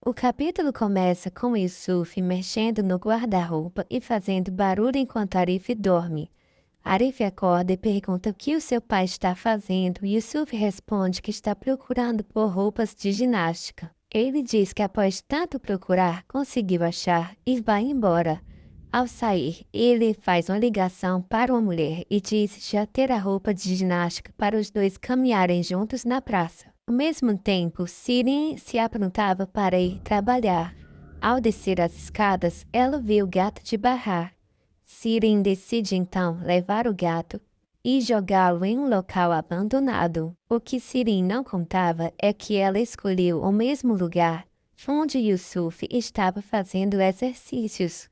O capítulo começa com Yusuf mexendo no guarda-roupa e fazendo barulho enquanto Arif dorme. Arif acorda e pergunta o que o seu pai está fazendo e Yusuf responde que está procurando por roupas de ginástica. Ele diz que após tanto procurar, conseguiu achar e vai embora. Ao sair, ele faz uma ligação para uma mulher e diz já ter a roupa de ginástica para os dois caminharem juntos na praça. Ao mesmo tempo, Siren se aprontava para ir trabalhar. Ao descer as escadas, ela vê o gato de Bahar. Siren decide então levar o gato e jogá-lo em um local abandonado. O que Siren não contava é que ela escolheu o mesmo lugar onde Yusuf estava fazendo exercícios.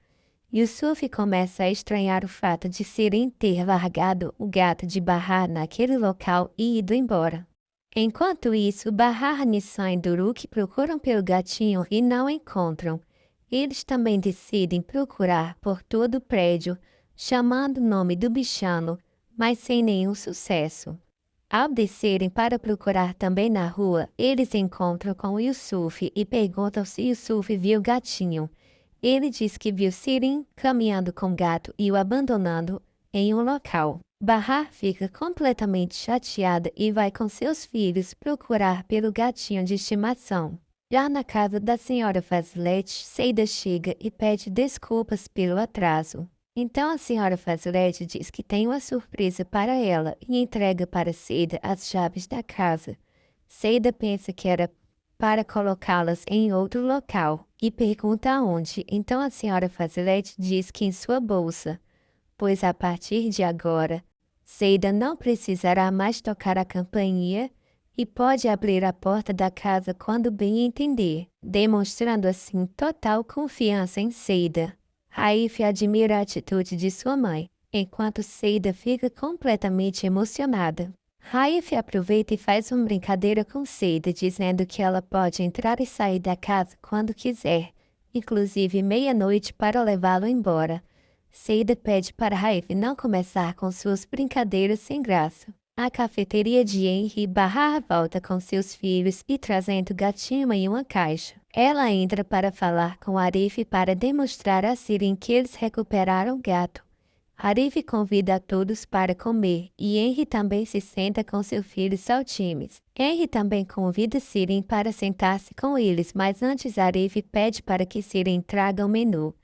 Yusuf começa a estranhar o fato de Siren ter largado o gato de Bahar naquele local e ido embora. Enquanto isso, Bahar, Nissan e Duruk procuram pelo gatinho e não encontram. Eles também decidem procurar por todo o prédio, chamando o nome do bichano, mas sem nenhum sucesso. Ao descerem para procurar também na rua, eles encontram com Yusuf e perguntam se Yusuf viu o gatinho. Ele diz que viu Sirin caminhando com o gato e o abandonando em um local. Bahar fica completamente chateada e vai com seus filhos procurar pelo gatinho de estimação. Já na casa da senhora Fazlet, Seida chega e pede desculpas pelo atraso. Então a senhora Fazlet diz que tem uma surpresa para ela e entrega para Seida as chaves da casa. Seida pensa que era para colocá-las em outro local e pergunta aonde. Então a senhora Fazlet diz que em sua bolsa, pois a partir de agora, Seida não precisará mais tocar a campainha e pode abrir a porta da casa quando bem entender, demonstrando assim total confiança em Seida. Raif admira a atitude de sua mãe, enquanto Seida fica completamente emocionada. Raif aproveita e faz uma brincadeira com Seida, dizendo que ela pode entrar e sair da casa quando quiser, inclusive meia-noite para levá-lo embora. Seida pede para Raif não começar com suas brincadeiras sem graça. A cafeteria de Henry, Bahar volta com seus filhos e trazendo o gatinho em uma caixa. Ela entra para falar com Arif para demonstrar a Sirin que eles recuperaram o gato. Arif convida a todos para comer e Henry também se senta com seu filho Saltimes. Henry também convida Sirin para sentar-se com eles, mas antes Arif pede para que Sirin traga o menu.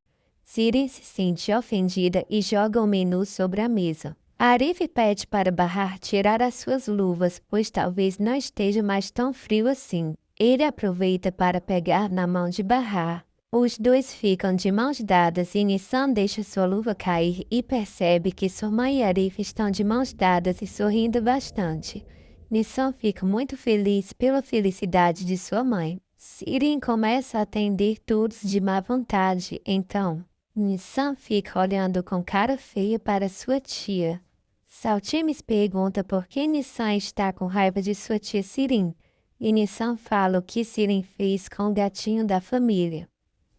Sirin se sente ofendida e joga o menu sobre a mesa. Arif pede para Bahar tirar as suas luvas, pois talvez não esteja mais tão frio assim. Ele aproveita para pegar na mão de Bahar. Os dois ficam de mãos dadas e Nissan deixa sua luva cair e percebe que sua mãe e Arif estão de mãos dadas e sorrindo bastante. Nissan fica muito feliz pela felicidade de sua mãe. Sirin começa a atender todos de má vontade, então Nissan fica olhando com cara feia para sua tia. Saltimes pergunta por que Nissan está com raiva de sua tia Sirin, e Nissan fala o que Sirin fez com o gatinho da família,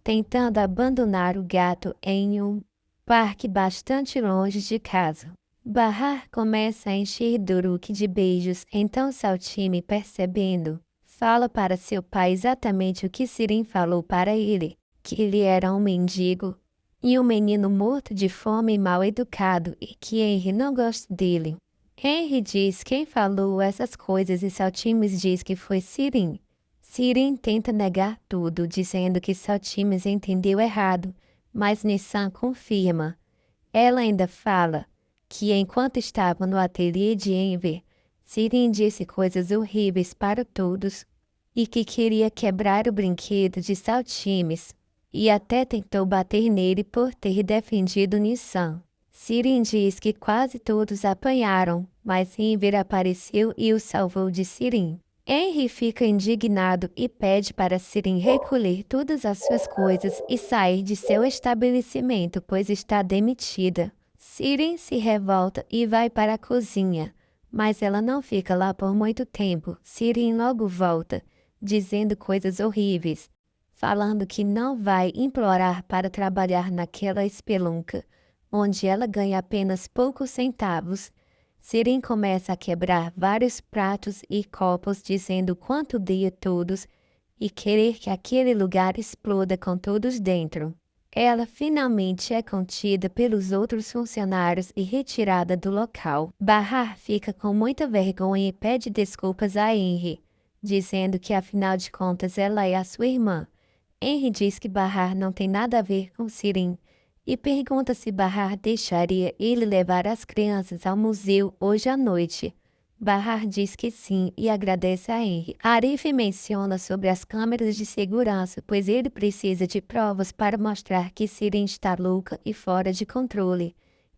tentando abandonar o gato em um parque bastante longe de casa. Bahar começa a encher Duruk de beijos, então Saltime, percebendo, fala para seu pai exatamente o que Sirin falou para ele, que ele era um mendigo e um menino morto de fome e mal educado e que Henry não gosta dele. Henry diz quem falou essas coisas e Saltimes diz que foi Sirin. Sirin tenta negar tudo, dizendo que Saltimes entendeu errado, mas Nissan confirma. Ela ainda fala que enquanto estava no ateliê de Enver, Sirin disse coisas horríveis para todos e que queria quebrar o brinquedo de Saltimes e até tentou bater nele por ter defendido Nissan. Sirin diz que quase todos apanharam, mas Enver apareceu e o salvou de Sirin. Henry fica indignado e pede para Sirin recolher todas as suas coisas e sair de seu estabelecimento, pois está demitida. Sirin se revolta e vai para a cozinha, mas ela não fica lá por muito tempo. Sirin logo volta, dizendo coisas horríveis, falando que não vai implorar para trabalhar naquela espelunca, onde ela ganha apenas poucos centavos. Sirin começa a quebrar vários pratos e copos, dizendo quanto odeia todos e querer que aquele lugar exploda com todos dentro. Ela finalmente é contida pelos outros funcionários e retirada do local. Bahar fica com muita vergonha e pede desculpas a Henry, dizendo que afinal de contas ela é a sua irmã. Henry diz que Bahar não tem nada a ver com Sirin e pergunta se Bahar deixaria ele levar as crianças ao museu hoje à noite. Bahar diz que sim e agradece a Henry. Arif menciona sobre as câmeras de segurança, pois ele precisa de provas para mostrar que Sirin está louca e fora de controle.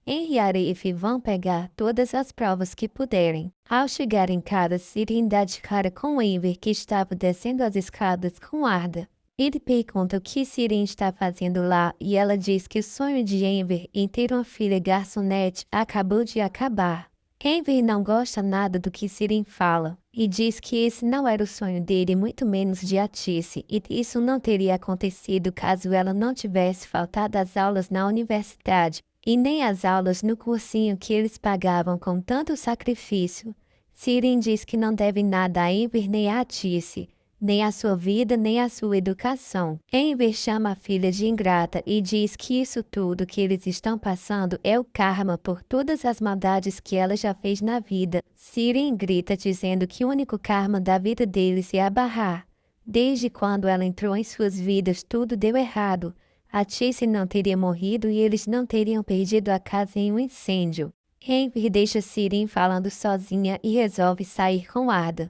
Henry e Arif vão pegar todas as provas que puderem. Ao chegar em casa, Sirin dá de cara com Enver, que estava descendo as escadas com Arda. Ele pergunta o que Sirin está fazendo lá e ela diz que o sonho de Enver em ter uma filha garçonete acabou de acabar. Enver não gosta nada do que Sirin fala e diz que esse não era o sonho dele, muito menos de Atice, e isso não teria acontecido caso ela não tivesse faltado às aulas na universidade e nem às aulas no cursinho que eles pagavam com tanto sacrifício. Sirin diz que não deve nada a Enver nem a Atice, nem a sua vida, nem a sua educação. Enver chama a filha de ingrata e diz que isso tudo que eles estão passando é o karma por todas as maldades que ela já fez na vida. Sirin grita dizendo que o único karma da vida deles é a Bahar. Desde quando ela entrou em suas vidas, tudo deu errado. A Tice não teria morrido e eles não teriam perdido a casa em um incêndio. Enver deixa Sirin falando sozinha e resolve sair com Arda.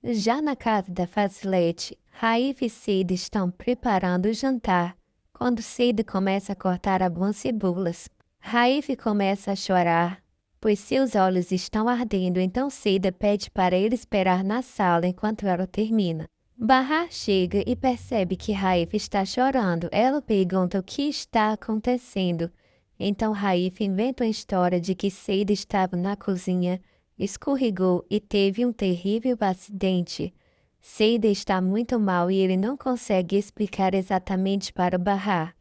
Já na casa da Fasilete, Raif e Seida estão preparando o jantar, quando Seida começa a cortar algumas cebolas. Raif começa a chorar, pois seus olhos estão ardendo, então Seida pede para ele esperar na sala enquanto ela termina. Bahar chega e percebe que Raif está chorando. Ela pergunta o que está acontecendo. Então Raif inventa uma história de que Seida estava na cozinha, escorregou e teve um terrível acidente. Seida está muito mal e ele não consegue explicar exatamente para Bahar.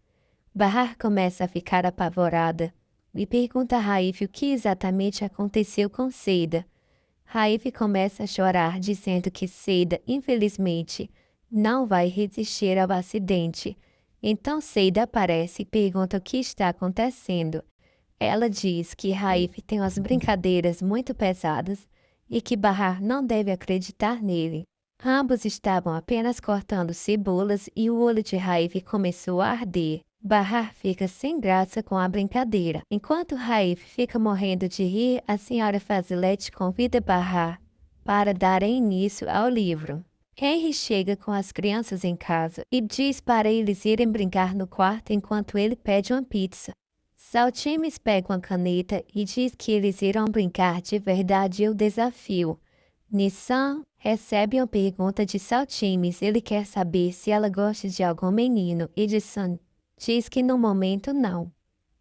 Bahar começa a ficar apavorada e pergunta a Raif o que exatamente aconteceu com Seida. Raif começa a chorar, dizendo que Seida, infelizmente, não vai resistir ao acidente. Então Seida aparece e pergunta o que está acontecendo. Ela diz que Raif tem umas brincadeiras muito pesadas e que Bahar não deve acreditar nele. Ambos estavam apenas cortando cebolas e o olho de Raif começou a arder. Bahar fica sem graça com a brincadeira. Enquanto Raif fica morrendo de rir, a senhora Fasilete convida Bahar para dar início ao livro. Henry chega com as crianças em casa e diz para eles irem brincar no quarto enquanto ele pede uma pizza. Saltimes pega uma caneta e diz que eles irão brincar de verdade o desafio. Nissan recebe uma pergunta de Saltimes. Ele quer saber se ela gosta de algum menino e Nissan diz que no momento não.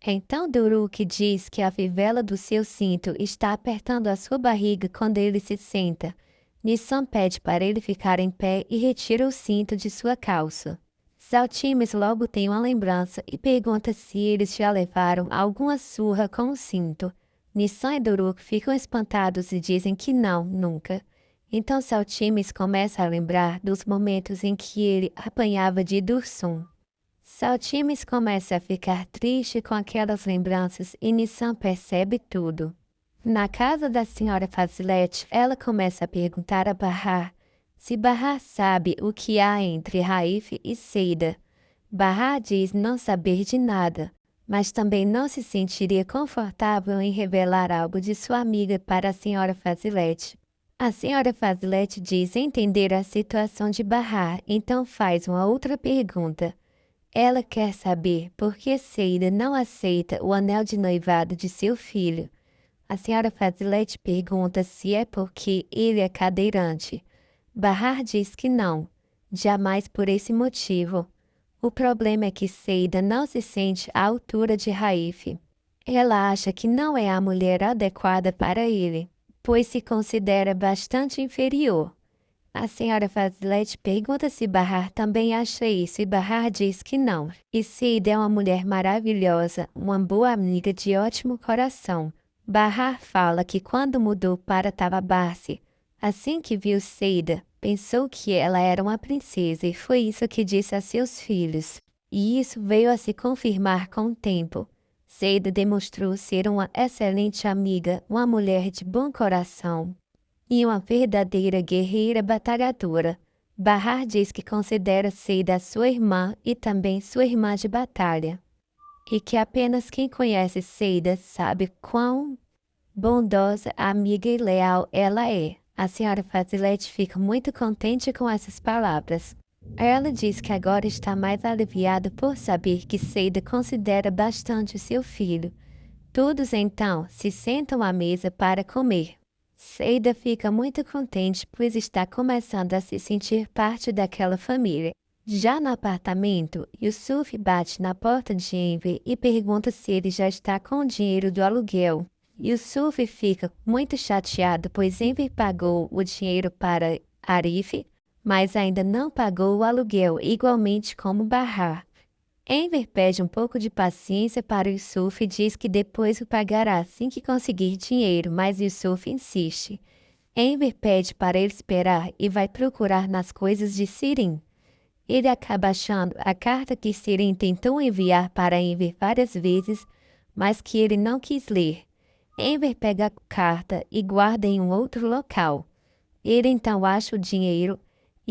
Então Duruk diz que a fivela do seu cinto está apertando a sua barriga quando ele se senta. Nissan pede para ele ficar em pé e retira o cinto de sua calça. Saltimes logo tem uma lembrança e pergunta se eles já levaram alguma surra com o cinto. Nissan e Duruk ficam espantados e dizem que não, nunca. Então Saltimes começa a lembrar dos momentos em que ele apanhava de Dursum. Saltimes começa a ficar triste com aquelas lembranças e Nissan percebe tudo. Na casa da senhora Fasilete, ela começa a perguntar a Bahar se Bahar sabe o que há entre Raif e Seida. Bahar diz não saber de nada, mas também não se sentiria confortável em revelar algo de sua amiga para a senhora Fasilete. A senhora Fasilete diz entender a situação de Bahar, então faz uma outra pergunta. Ela quer saber por que Seida não aceita o anel de noivado de seu filho. A senhora Fasilete pergunta se é porque ele é cadeirante. Bahar diz que não, jamais por esse motivo. O problema é que Seida não se sente à altura de Raif. Ela acha que não é a mulher adequada para ele, pois se considera bastante inferior. A senhora Fasilete pergunta se Bahar também acha isso e Bahar diz que não. E Seida é uma mulher maravilhosa, uma boa amiga de ótimo coração. Bahar fala que quando mudou para Tavabarsi, assim que viu Seida, Pensou que ela era uma princesa e foi isso que disse a seus filhos. E isso veio a se confirmar com o tempo. Seida demonstrou ser uma excelente amiga, uma mulher de bom coração e uma verdadeira guerreira batalhadora. Bahar diz que considera Seida sua irmã e também sua irmã de batalha, e que apenas quem conhece Seida sabe quão bondosa, amiga e leal ela é. A senhora Fazilete fica muito contente com essas palavras. Ela diz que agora está mais aliviada por saber que Seida considera bastante seu filho. Todos então se sentam à mesa para comer. Seida fica muito contente, pois está começando a se sentir parte daquela família. Já no apartamento, Yusuf bate na porta de Enver e pergunta se ele já está com o dinheiro do aluguel. Yusuf fica muito chateado, pois Enver pagou o dinheiro para Arif, mas ainda não pagou o aluguel, igualmente como Bahar. Enver pede um pouco de paciência para Yusuf e diz que depois o pagará assim que conseguir dinheiro, mas Yusuf insiste. Enver pede para ele esperar e vai procurar nas coisas de Sirin. Ele acaba achando a carta que Sirin tentou enviar para Enver várias vezes, mas que ele não quis ler. Enver pega a carta e guarda em um outro local. Ele então acha o dinheiro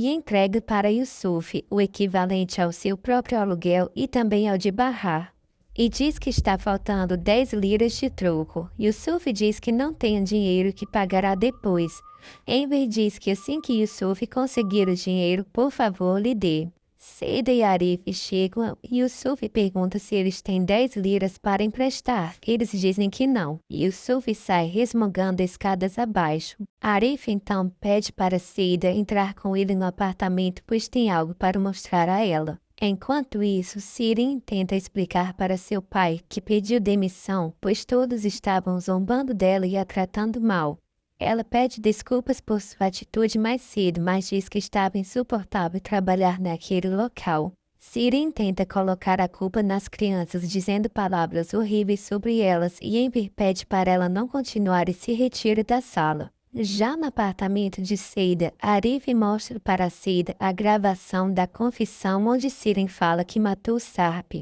e entrega para Yusuf o equivalente ao seu próprio aluguel e também ao de Bahar. E diz que está faltando 10 liras de troco. Yusuf diz que não tem dinheiro que pagará depois. Enver diz que assim que Yusuf conseguir o dinheiro, por favor, lhe dê. Seida e Arif chegam e Yusuf pergunta se eles têm 10 liras para emprestar. Eles dizem que não. Yusuf sai resmungando escadas abaixo. Arif então pede para Seida entrar com ele no apartamento, pois tem algo para mostrar a ela. Enquanto isso, Sirin tenta explicar para seu pai que pediu demissão, pois todos estavam zombando dela e a tratando mal. Ela pede desculpas por sua atitude mais cedo, mas diz que estava insuportável trabalhar naquele local. Sirin tenta colocar a culpa nas crianças, dizendo palavras horríveis sobre elas, e Enver pede para ela não continuar e se retira da sala. Já no apartamento de Seida, Arif mostra para Seida a gravação da confissão onde Sirin fala que matou Sarp.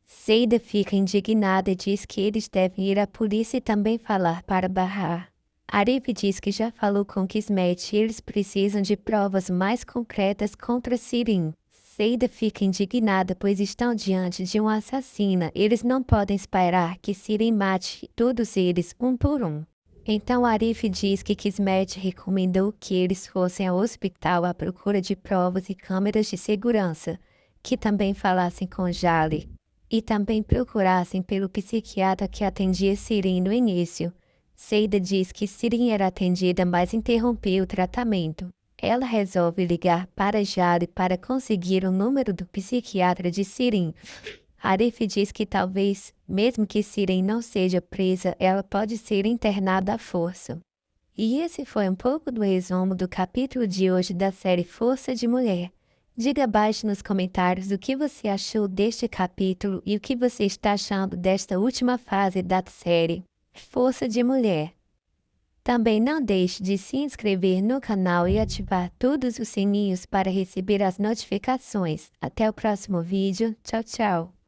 Seida fica indignada e diz que eles devem ir à polícia e também falar para Bahar. Arif diz que já falou com Kismet e eles precisam de provas mais concretas contra Sirin. Seida fica indignada, pois estão diante de um assassino. Eles não podem esperar que Sirin mate todos eles, um por um. Então Arif diz que Kismet recomendou que eles fossem ao hospital à procura de provas e câmeras de segurança, que também falassem com Jale e também procurassem pelo psiquiatra que atendia Sirin no início. Seida diz que Sirin era atendida, mas interrompeu o tratamento. Ela resolve ligar para Jale para conseguir o número do psiquiatra de Sirin. Arif diz que talvez, mesmo que Sirin não seja presa, ela pode ser internada à força. E esse foi um pouco do resumo do capítulo de hoje da série Força de Mulher. Diga abaixo nos comentários o que você achou deste capítulo e o que você está achando desta última fase da série Força de Mulher. Também não deixe de se inscrever no canal e ativar todos os sininhos para receber as notificações. Até o próximo vídeo. Tchau, tchau.